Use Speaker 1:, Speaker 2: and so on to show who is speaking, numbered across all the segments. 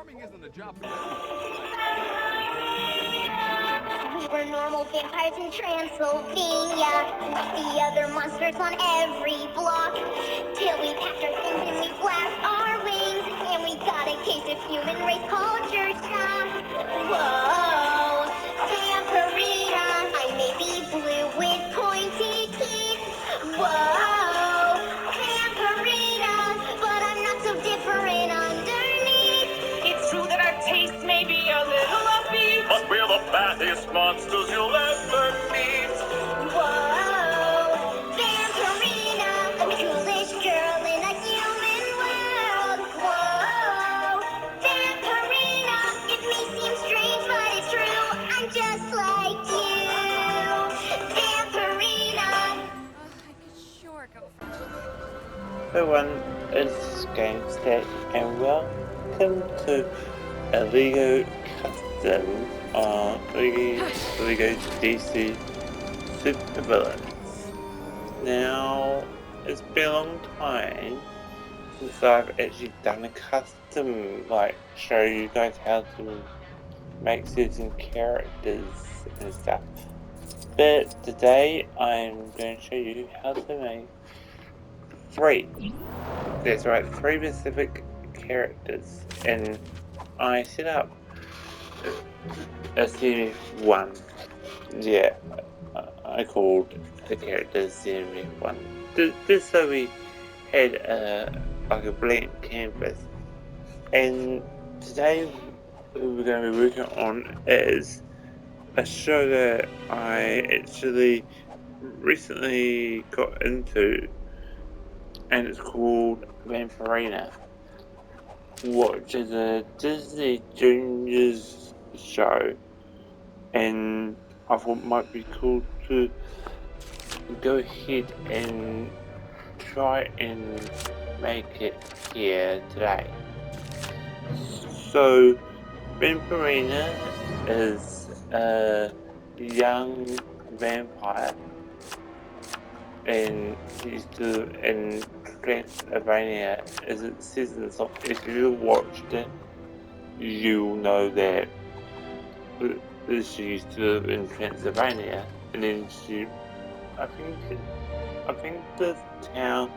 Speaker 1: Farming isn't a job for you.
Speaker 2: We were normal vampires in Transylvania. The other monsters on every block. Till we packed our things and we flapped our wings. And we got a case of human race culture shock. Whoa, Vampirina. I may be blue with pointy teeth. Whoa, Vampirina. But I'm not so different underneath.
Speaker 3: It's true that our taste may be a little offbeat,
Speaker 4: but we're the baddest monsters you'll ever meet.
Speaker 2: Whoa, Vampirina, I'm the coolest girl in a human world. Whoa, Vampirina, it may seem strange, but it's true. I'm just like you, Vampirina.
Speaker 5: I could sure go for
Speaker 6: Everyone, it's GameStack and welcome to a Lego custom on Lego DC Supervillains. Now, it's been a long time since I've actually done a custom, like show you guys how to make certain characters and stuff. But today I'm going to show you how to make 3. That's right, 3 specific characters, and I set up a series 1. Yeah, I called the characters series 1. Just so we had like a blank canvas. And today we're going to be working on is a show that I actually recently got into, and it's called Vampirina, which is a Disney Juniors show, and I thought it might be cool to go ahead and try and make it here today. So Vampirina is a young vampire, and he's still in Transylvania, as it says in the song. If you watched it, you'll know that she used to live in Transylvania, and then I think the town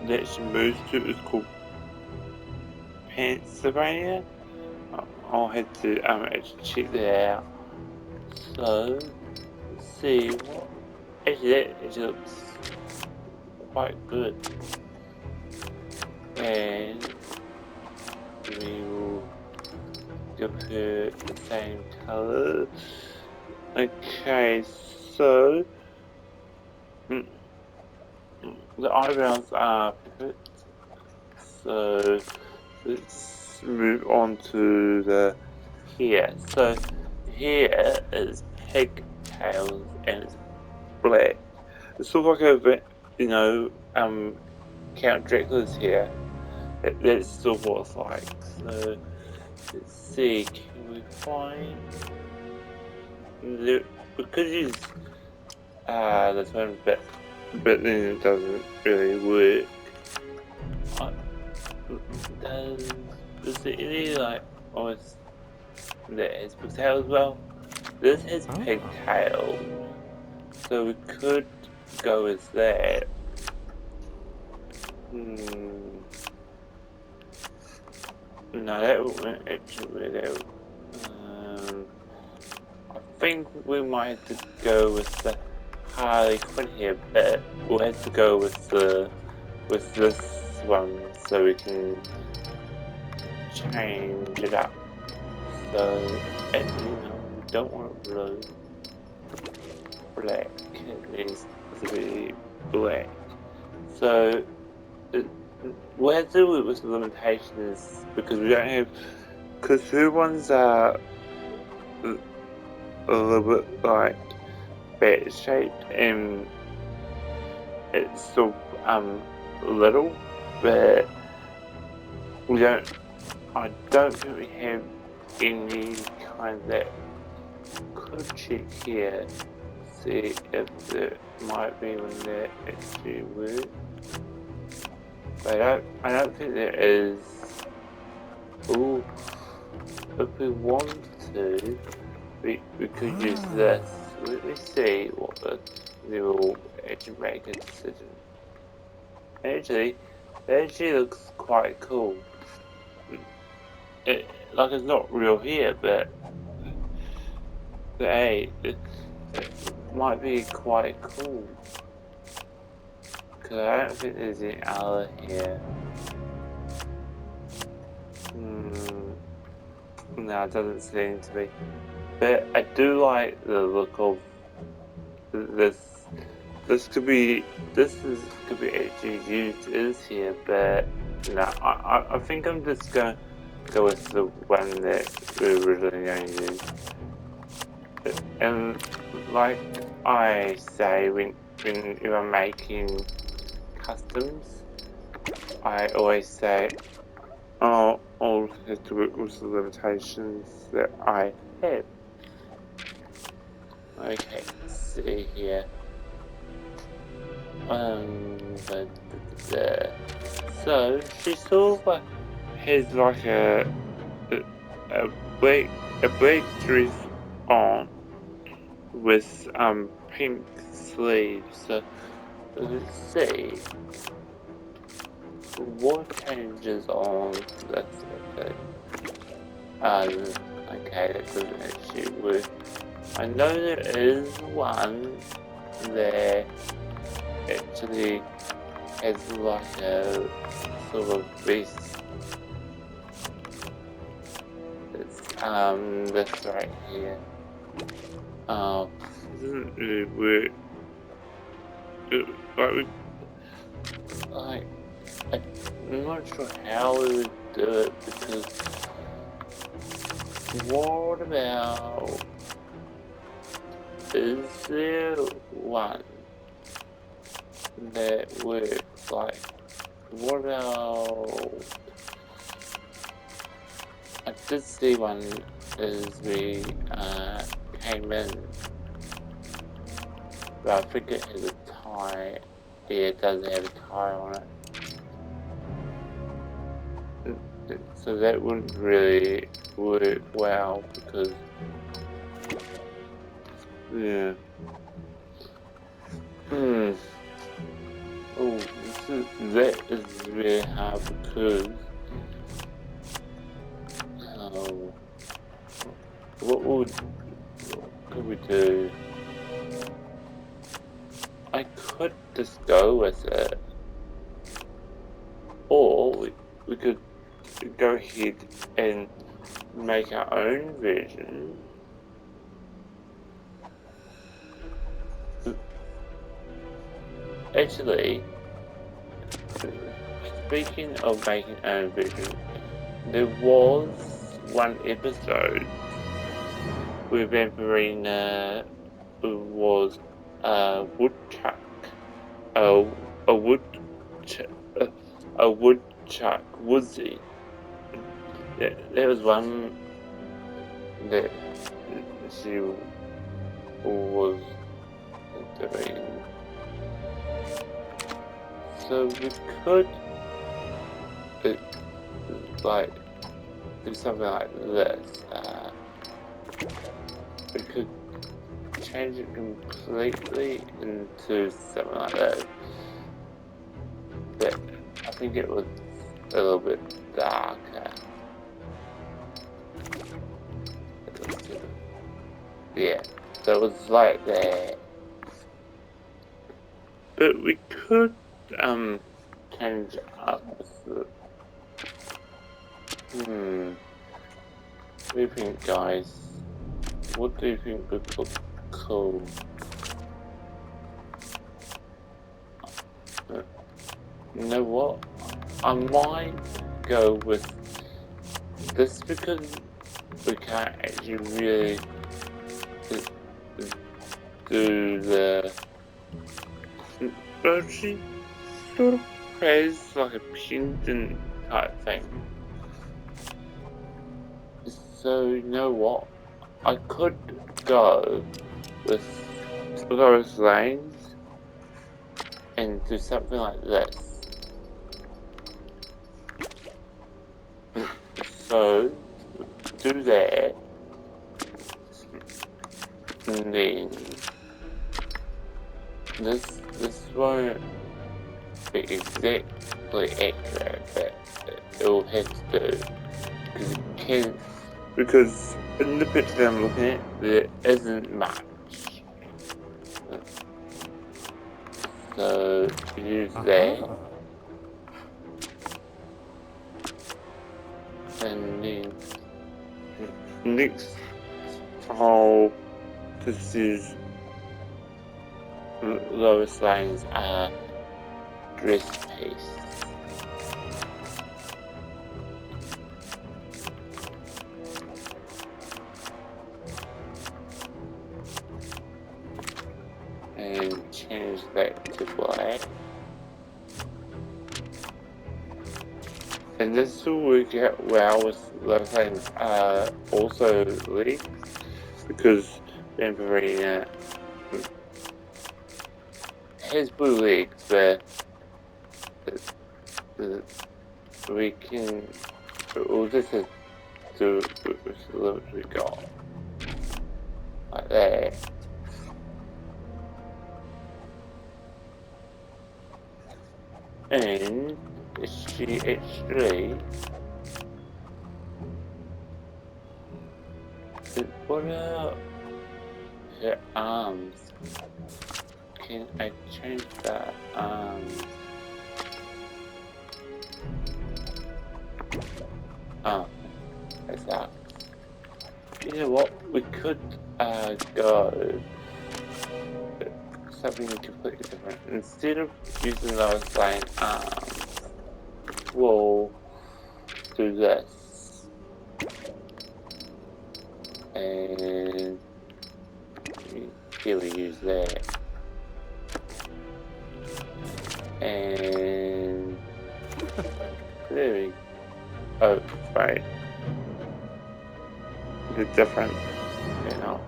Speaker 6: that she moved to is called Pennsylvania. I'll have to actually check that out. So let's see what. Actually, that actually looks quite good, and we will give her the same color. Okay, so the eyebrows are perfect. So let's move on to the hair. So the hair is pigtails and it's black. It's sort of like Count Dracula's hair. That's still what it's like. So let's see, can we find we could use this one, but then it doesn't really work. Is there any like almost that has pigtail as well? This has pigtail, so we could go with that. No, that wouldn't actually work out. I think we might have to go with the Harley Quinn here, but we'll have to go with this one so we can change it up. So actually no, we don't want blue. Black. It needs to be black. So we'll have to do it with the limitations because we don't have, because her ones are a little bit like bat shaped and it's still little, but I don't think we have any kind that could check here, see if there might be one that actually works. But I don't think there is. Ooh, if we want to, we could use this. Let me see what they will actually make a decision. Actually, it actually looks quite cool. Like it's not real here, but hey, it might be quite cool. Cause I don't think there's any other here. No, it doesn't seem to be. But I do like the look of this. This could be actually used as here, but no, I think I'm just gonna go with the one that we're originally going to use. And like I say, when you're making customs, I always say, oh, I'll have to work with the limitations that I have. Okay, let's see here. So she sort of like has like a black dress on with pink sleeves. So let's see what changes on this. Okay, that doesn't actually work. I know there is one that actually has like a sort of vest. It's this right here. It doesn't really work. I'm not sure how we would do it because what about, is there one that works? Like, what about, I did see one as we came in, but I think it has a tie. Yeah, it does have a tie on it. So that wouldn't really work well because, yeah. Oh, that is really hard because, what could we do? I could just go with it, or we could go ahead and make our own version. Actually, speaking of making our own version, there was one episode where Vampirina was a woodchuck, a woodchuck woodsy. There was one that she was doing. So we could like do something like this. We could change it completely into something like that. But I think it was a little bit darker. Yeah, so it was like that. But we could change up the, what do you think, guys? What do you think would look cool? You know what? I might go with this because we can't actually really do the. But she sort of has like a pendant type thing. So you know what? I could go with SUPERVILLAINS and do something like this. So do that, and then this won't be exactly accurate, but it will have to do because in the picture that I'm looking at there isn't much. So use that, and then next I'll just use lowest lines are dress piece. And change that to black. And this will work out well with lowest lines are also legs, because Vampirina has blue legs, but we can, we'll just have to literally go like that. And she actually, what are her arms? Can I change the arms? Oh, that's that. You know what? We could go something completely different. Instead of using those line arms, we'll do this. And here we use that. And there we go. Oh, right. It's different, you know.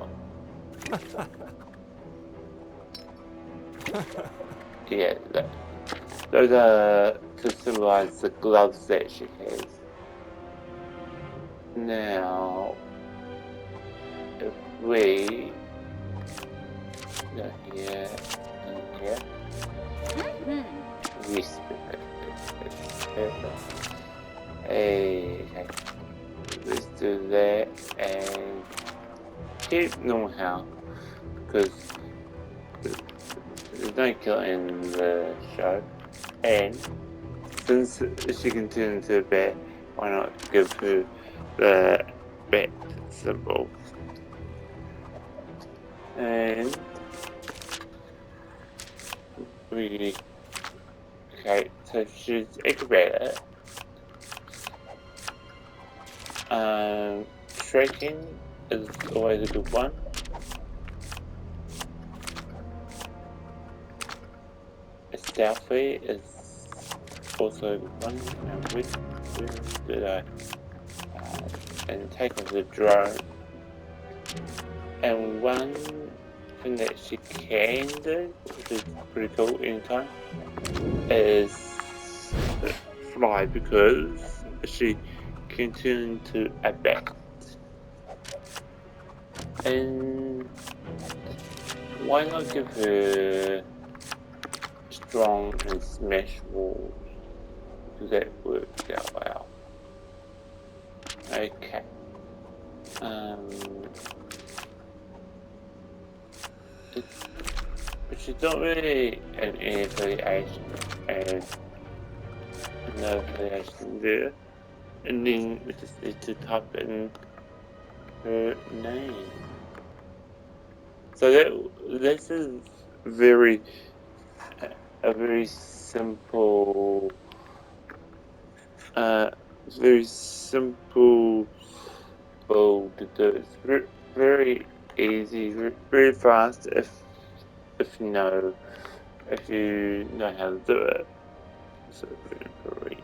Speaker 6: Yeah, those are to symbolize the gloves that she has. Now, if we go here and here, yes, perfect. Okay, let's do that and keep normal health because there's no killing in the show, and since she can turn into a bat, why not give her the bat symbol? And we, okay, so she's acrobatic. Shrieking is always a good one. Stealthy is also a good one. And where did I? And take off the drone. And one thing that she can do, which is pretty cool anytime, is fly because she can turn into a bat. And why not give her strong and smash walls? Because that works out well. Okay. But she's not really an any affiliation, and no affiliation there. And then we just need to type in her name. So this is a very simple, goal to do. It's very easy, very fast if you know how to do it. So very.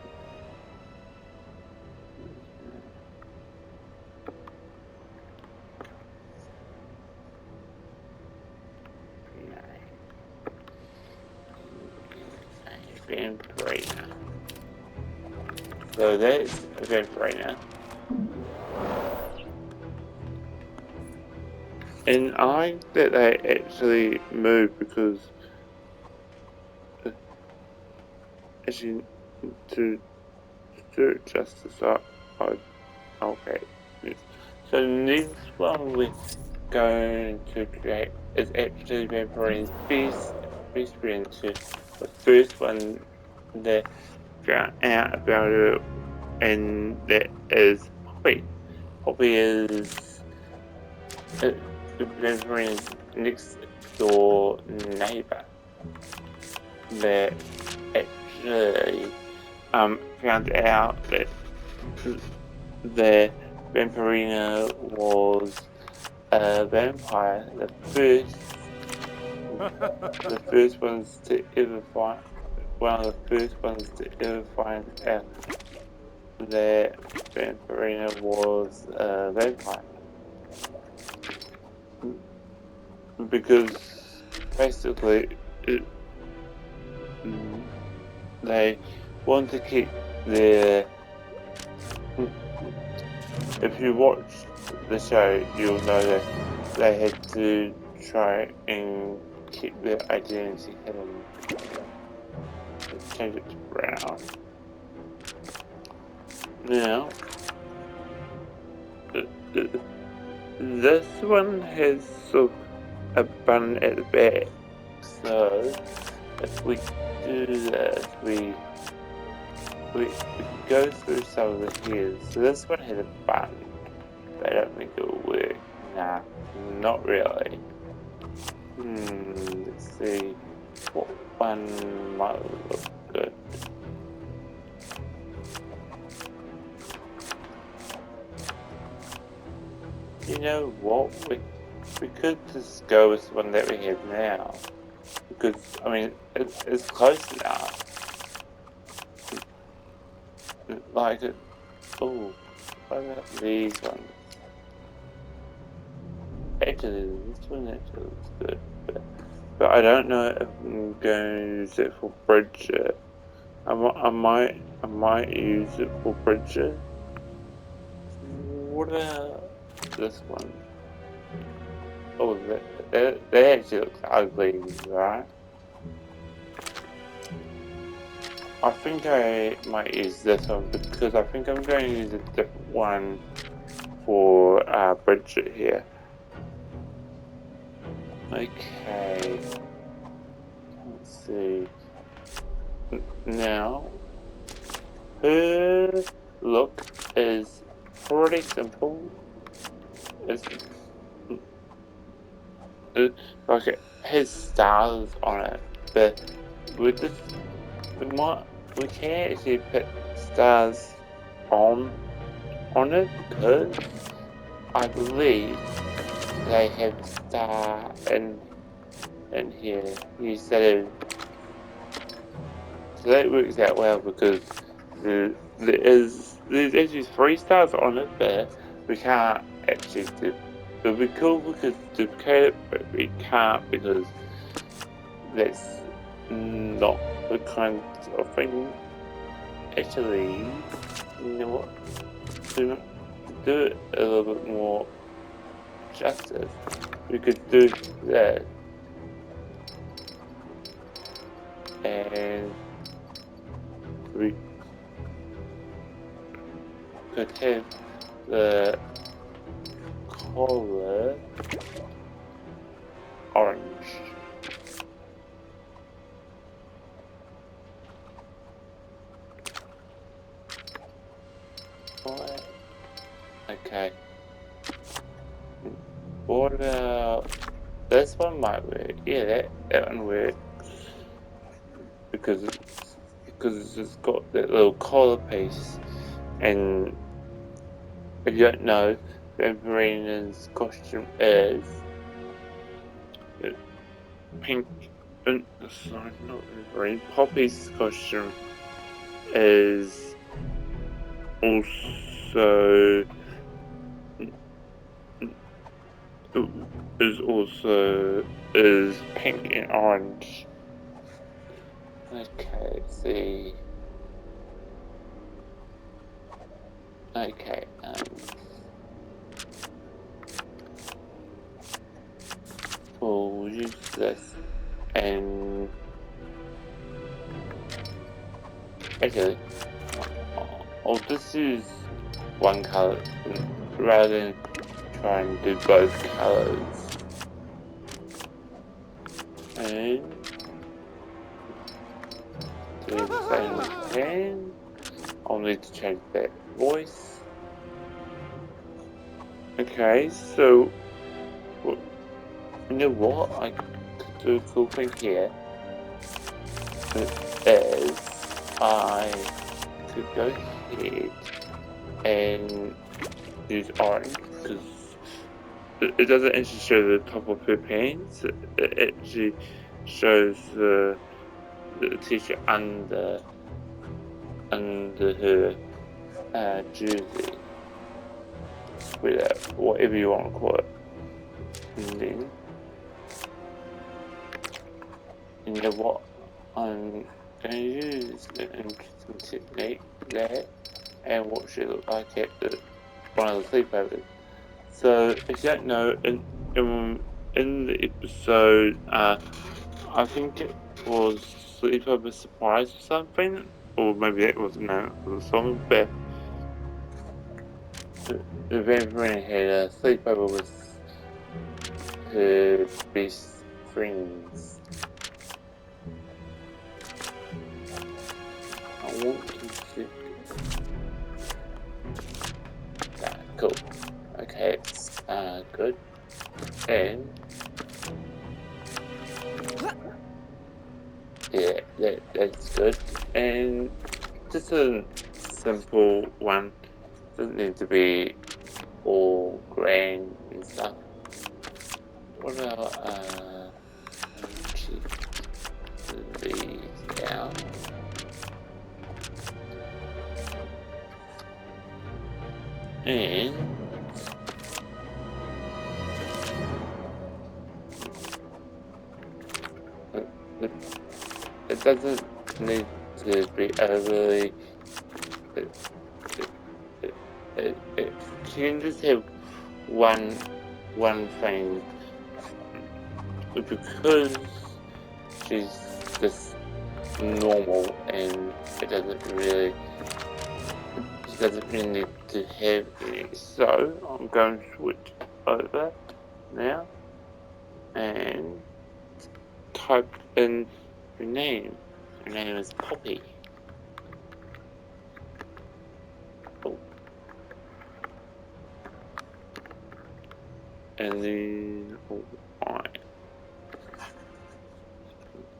Speaker 6: Vampirina. So that's Vampirina. And I like that they actually move because actually to do it justice, okay. Yes. So the next one we're going to create is actually Vampirina's best friend. So the first one that found out about it, and that is Poppy. Poppy is Vampirina's next door neighbor that actually found out that the Vampirina was a vampire, the first ones to ever find, one of the first ones to ever find out that Vampirina was a vampire. Because basically, they want to keep their. If you watch the show, you'll know that they had to try and keep their identity hidden. Change it to brown. Now, this one has sort of a button at the back, so if we do this, we can go through some of the hairs. So this one has a button, but I don't think it will work. Nah, not really. Let's see what one might look good. You know what? We could just go with the one that we have now. Because, I mean, it's close enough. Like, oh, what about these ones? Actually, this one actually looks good. But I don't know if I'm going to use it for Bridget. I might use it for Bridget. What about this one? Oh, that actually looks ugly, right? I think I might use this one because I think I'm going to use a different one for Bridget here. Okay. Let's see. Now, her look is pretty simple. It's like it has stars on it, but with this, we can actually put stars on it because I believe they have a star in here. You said so that works out well because there's actually 3 stars on it, but we can't actually do. It would be cool because duplicate it, but we can't because that's not the kind of thing. Actually, you know what? To do it a little bit more justice, we could do that, and we could have the color orange. Okay. What about this one? Might work. Yeah, that one works because it's got that little collar piece, and if you don't know, Vampirina's costume is pink. Sorry, not Vampirina. Poppy's costume is also is pink and orange. Okay, let's see. Okay, we'll use this, and actually, I'll just use one color rather than try and do both colors. And do the same with pen. I'll need to change that voice. Okay, so you know what? I could do a cool thing here. Is I could go ahead and use orange because it doesn't actually show the top of her pants. It actually shows the t-shirt under her jersey, whatever you want to call it. And then, you know what? I'm going to use an interesting technique there and what she looked like at one of the sleepovers. So, if you don't know, in the episode, I think it was Sleepover Surprise or something, or maybe that wasn't it was a song, but the Vampirina had a sleepover with her best friends. I want to see. Cool. Okay, good. And yeah, that's good. And just a simple one. Doesn't need to be all grand and stuff. What about check these out. And it doesn't need to be overly. You can just have one thing because she's just normal and she doesn't really need to have any. So I'm going to switch over now and type in her name. Her name is Poppy. Oh. And then I.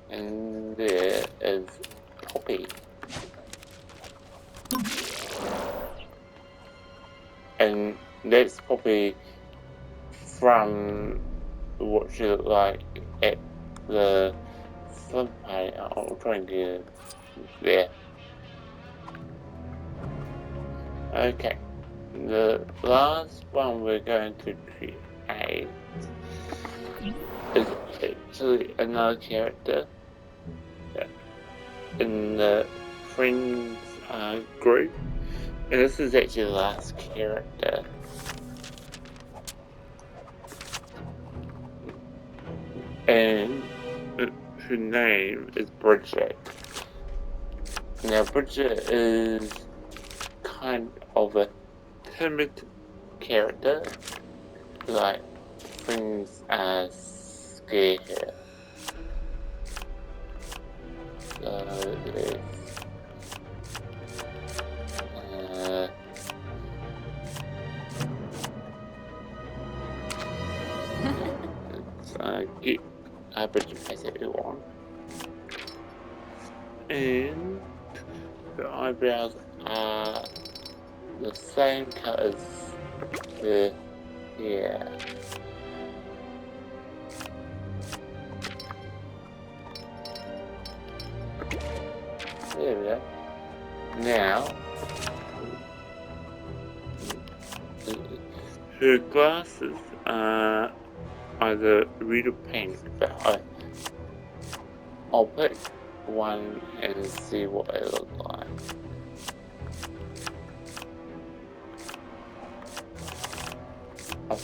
Speaker 6: And there is Poppy. And that's Poppy from what she looked like at the fun party. I'll try and get it there. Okay, the last one we're going to create is actually another character in the Friends group, and this is actually the last character. And her name is Bridget. Now Bridget is kind of a timid character, like things scare her. So there's get Bridget face everyone. And the eyebrows are the same colour as the hair. There we go. Now, her glasses are either red or pink, but I'll pick one and see what it looks like.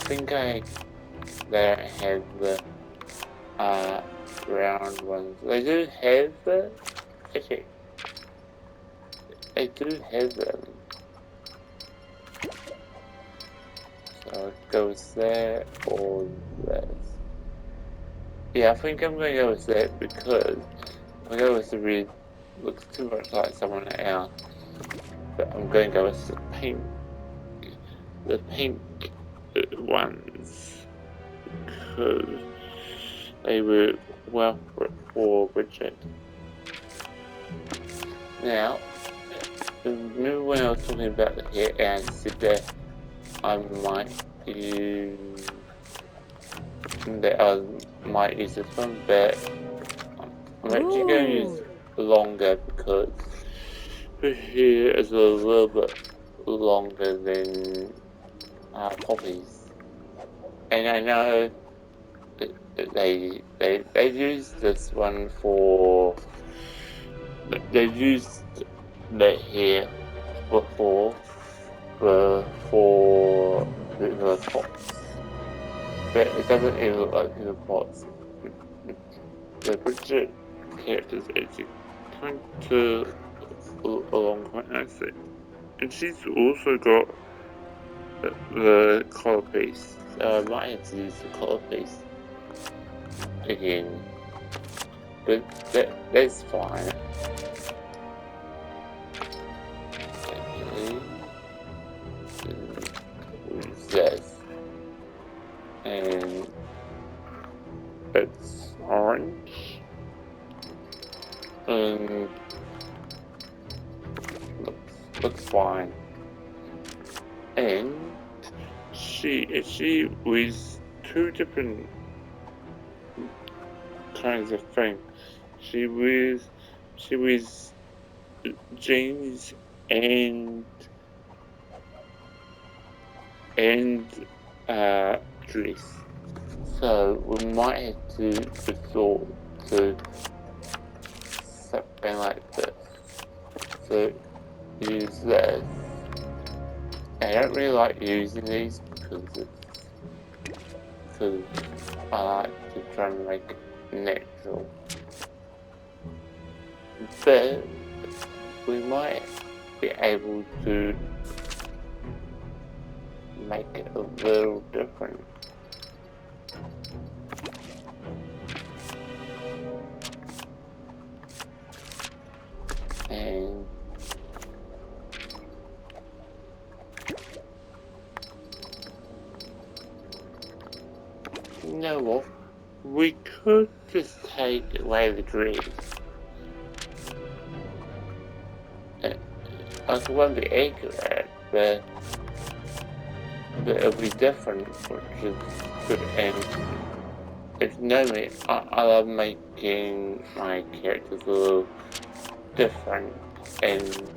Speaker 6: think they don't have the round ones. They do have the actually they do have them. So I'll go with that or this. Yeah, I think I'm gonna go with that because if I go with the red, it looks too much like someone else. But I'm gonna go with the pink ones because they work well for Bridget. Now, remember when I was talking about the hair and I said that I might use this one, but I'm actually going to use longer because her hair is a little bit longer than Poppy's, and I know they used this one for they used the hair before for the pots, but it doesn't even look like the pots. The Bridget character is actually kind of along quite nicely, and she's also got the collar piece. So I might have to use the collar piece again, but that's fine. Okay. Use this, and it's orange, and looks fine. And she wears two different kinds of things. She wears jeans and dress. So we might have to resort to something like this. So use this. I don't really like using these because I like to try and make it natural. But we might be able to make it a little different. And you know what? We could just take away the dress. Like it won't be accurate, but it'll be different, which is good. And if you know me, I love making my characters a little different. And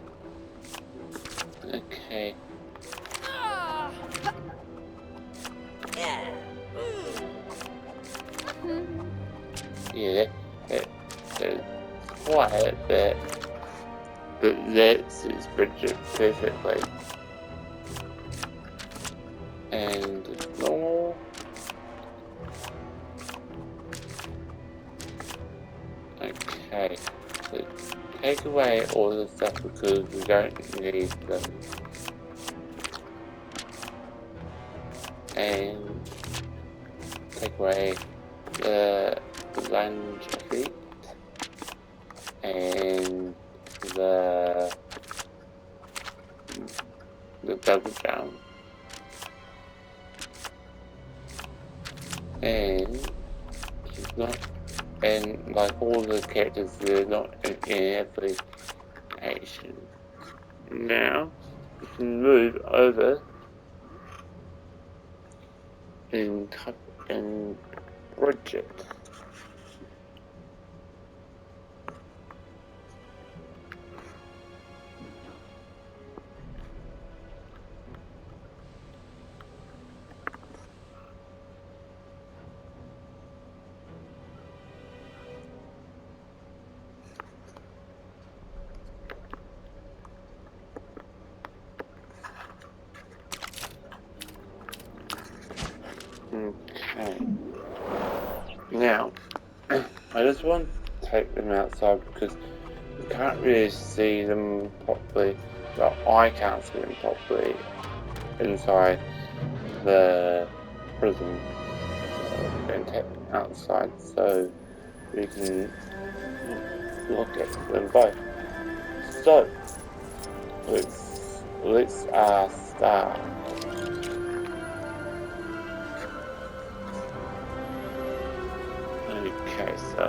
Speaker 6: okay. Yeah, that's quiet, but that suits Bridget perfectly. And it's normal. Okay, so take away all the stuff because we don't need them. And take away the lunge effect and the double jump, and she's not, and like all the characters, they're not in every action. Now we can move over and type in Bridget. Okay. Now, I just want to take them outside because we can't really see them properly. Well, I can't see them properly inside the prison. So I'm going to take them outside so we can look at them both. So, let's start. Okay, so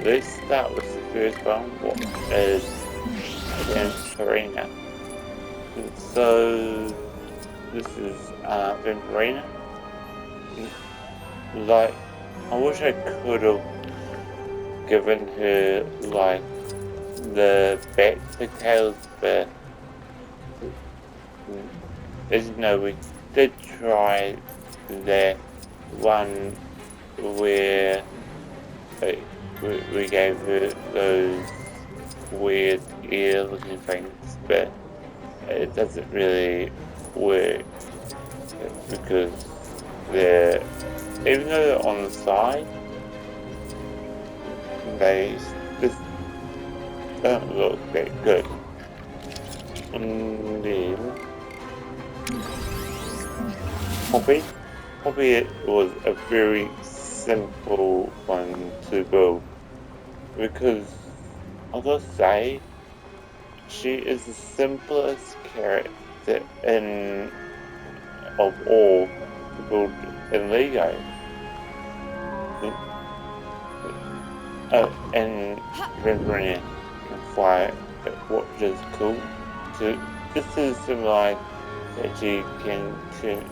Speaker 6: let's start with the first one. What is Vampirina? So this is Vampirina. Like, I wish I could have given her like the back details, but as you know, we did try that one where we gave her those weird ear looking things, but it doesn't really work because they're, even though they're on the side, they just don't look that good. And then Poppy it was a very simple one to build because I gotta say she is the simplest character of all to build in Lego. And Vampirina can fly, which is cool. So this is symbolize that she can turn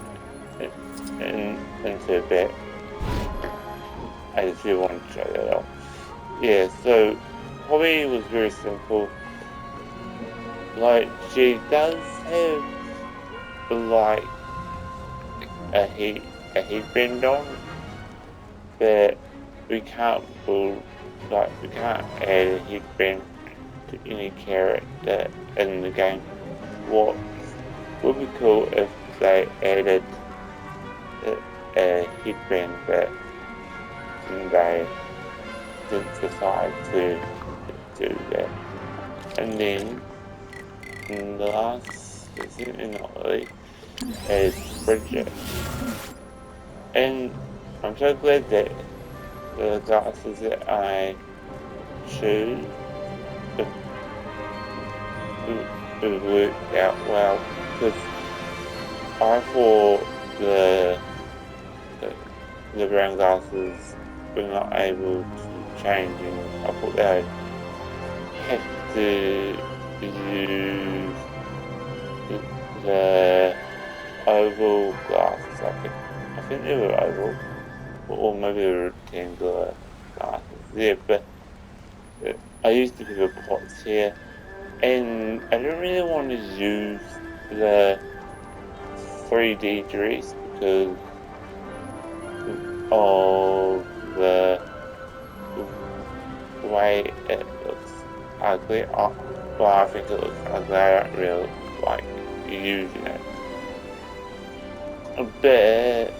Speaker 6: into a bat. I just really want to try that out. Yeah, so Hobby was very simple. Like, she does have like a headband on, but we can't we can't add a headband to any character in the game. What would be cool if they added a headband, but they didn't decide to do that. And then the last, certainly not really, is Bridget. And I'm so glad that the glasses that I choose it worked out well, because I thought the brown glasses were not able to change, and I thought they had to use the oval glasses. I think they were oval, or maybe they were rectangular glasses. Yeah, but I used the paper pots here, and I don't really want to use the 3D dress because of the way it looks ugly. Well, I think it looks ugly. I don't really like using it. But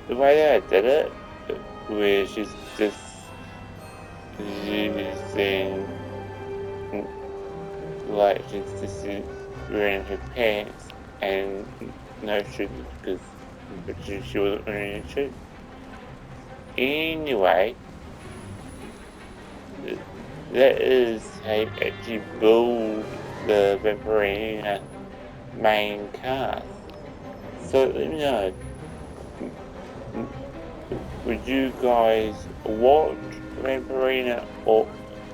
Speaker 6: the way that I did it, where she's just using, like, she's just wearing her pants and no shoes because she wasn't wearing any shoes. Anyway, that is how you actually build the Vampirina main cast. So let me know, would you guys watch Vampirina or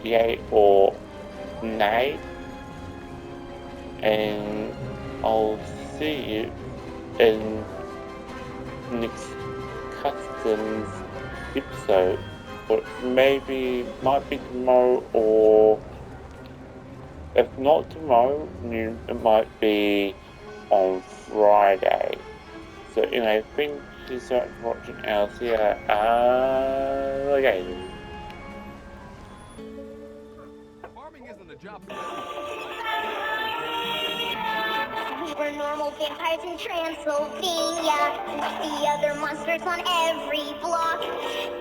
Speaker 6: yay or nay? And I'll see you in next customs episode, or maybe might be tomorrow, or if not tomorrow, it might be on Friday. So anyway, thank you so much for watching, and I'll see you again.
Speaker 1: Farming isn't a job.
Speaker 2: We were normal vampires in Transylvania. The other monsters on every block.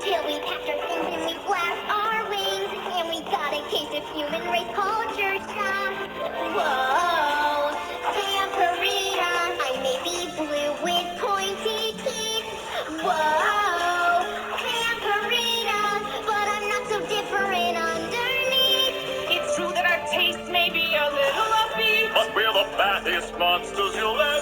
Speaker 2: Till we packed our things and we flapped our wings. And we got a case of human race culture shock. Whoa, Vampirina. I may be blue with pointy teeth. Whoa, Vampirina. But I'm not so different underneath.
Speaker 3: It's true that our taste may be a little offbeat.
Speaker 4: But we're the baddest monsters you'll ever